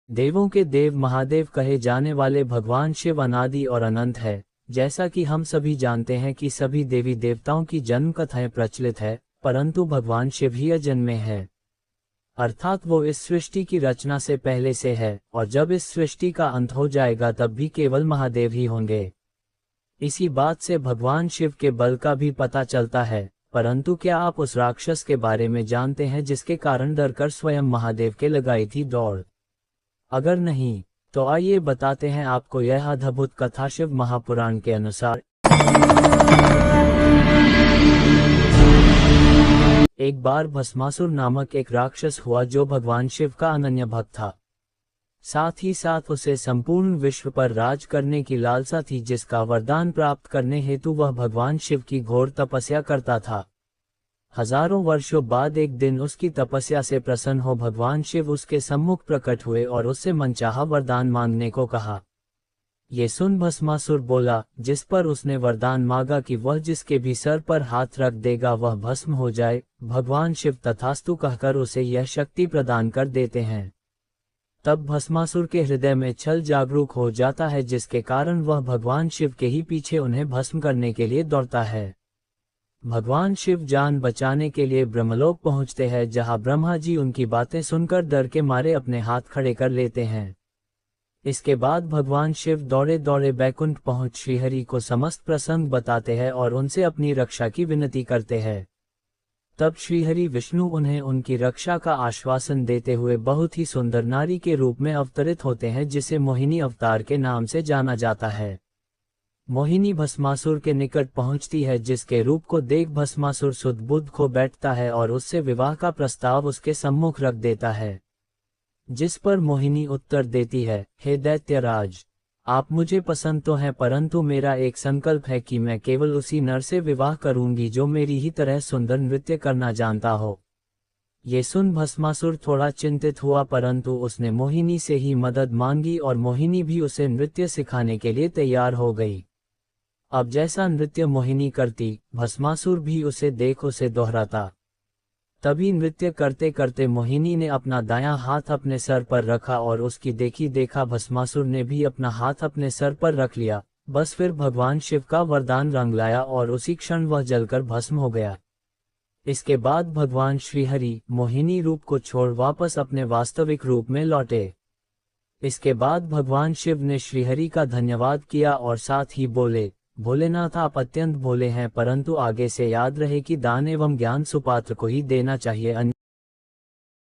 देवों के देव महादेव कहे जाने वाले भगवान शिव अनादि और अनंत है। जैसा कि हम सभी जानते हैं कि सभी देवी देवताओं की जन्म कथाएं प्रचलित है, परंतु भगवान शिव ही अजन्मे हैं। अर्थात वो इस सृष्टि की रचना से पहले से है, और जब इस सृष्टि का अंत हो जाएगा तब भी केवल महादेव ही होंगे। इसी बात से भगवान शिव के बल का भी पता चलता है। परंतु क्या आप उस राक्षस के बारे में जानते हैं जिसके कारण डरकर स्वयं महादेव के लगाई थी दौड़? अगर नहीं, तो आइए बताते हैं आपको यह अद्भुत कथा शिव महापुराण के अनुसार। एक बार भस्मासुर नामक एक राक्षस हुआ जो भगवान शिव का अनन्य भक्त था। साथ ही साथ उसे संपूर्ण विश्व पर राज करने की लालसा थी, जिसका वरदान प्राप्त करने हेतु वह भगवान शिव की घोर तपस्या करता था। हजारों वर्षों बाद एक दिन उसकी तपस्या से प्रसन्न हो भगवान शिव उसके सम्मुख प्रकट हुए और उससे मनचाहा वरदान मांगने को कहा। ये सुन भस्मासुर बोला, जिस पर उसने वरदान मांगा कि वह जिसके भी सर पर हाथ रख देगा वह भस्म हो जाए। भगवान शिव तथास्तु कहकर उसे यह शक्ति प्रदान कर देते हैं। तब भस्मासुर के हृदय में छल जागरूक हो जाता है, जिसके कारण वह भगवान शिव के ही पीछे उन्हें भस्म करने के लिए दौड़ता है। भगवान शिव जान बचाने के लिए ब्रह्मलोक पहुंचते हैं, जहां ब्रह्मा जी उनकी बातें सुनकर डर के मारे अपने हाथ खड़े कर लेते हैं। इसके बाद भगवान शिव दौड़े दौड़े बैकुंठ पहुंच श्रीहरि को समस्त प्रसंग बताते हैं और उनसे अपनी रक्षा की विनती करते हैं। तब श्रीहरि विष्णु उन्हें उनकी रक्षा का आश्वासन देते हुए बहुत ही सुंदर नारी के रूप में अवतरित होते हैं, जिसे मोहिनी अवतार के नाम से जाना जाता है। मोहिनी भस्मासुर के निकट पहुंचती है, जिसके रूप को देख भस्मासुर सुध बुद्ध खो बैठता है और उससे विवाह का प्रस्ताव उसके सम्मुख रख देता है। जिस पर मोहिनी उत्तर देती है, हे दैत्यराज, आप मुझे पसंद तो हैं, परंतु मेरा एक संकल्प है कि मैं केवल उसी नर से विवाह करूंगी जो मेरी ही तरह सुंदर नृत्य करना जानता हो। ये सुन भस्मासुर थोड़ा चिंतित हुआ, परंतु उसने मोहिनी से ही मदद मांगी और मोहिनी भी उसे नृत्य सिखाने के लिए तैयार हो गई। अब जैसा नृत्य मोहिनी करती, भस्मासुर भी उसे देख उसे दोहराता। तभी नृत्य करते करते मोहिनी ने अपना दायां हाथ अपने सर पर रखा और उसकी देखी देखा भस्मासुर ने भी अपना हाथ अपने सर पर रख लिया। बस फिर भगवान शिव का वरदान रंग लाया और उसी क्षण वह जलकर भस्म हो गया। इसके बाद भगवान श्रीहरि मोहिनी रूप को छोड़ वापस अपने वास्तविक रूप में लौटे। इसके बाद भगवान शिव ने श्रीहरि का धन्यवाद किया और साथ ही बोले, भोलेनाथ आप अत्यंत भोले हैं, परंतु आगे से याद रहे कि दान एवं ज्ञान सुपात्र को ही देना चाहिए।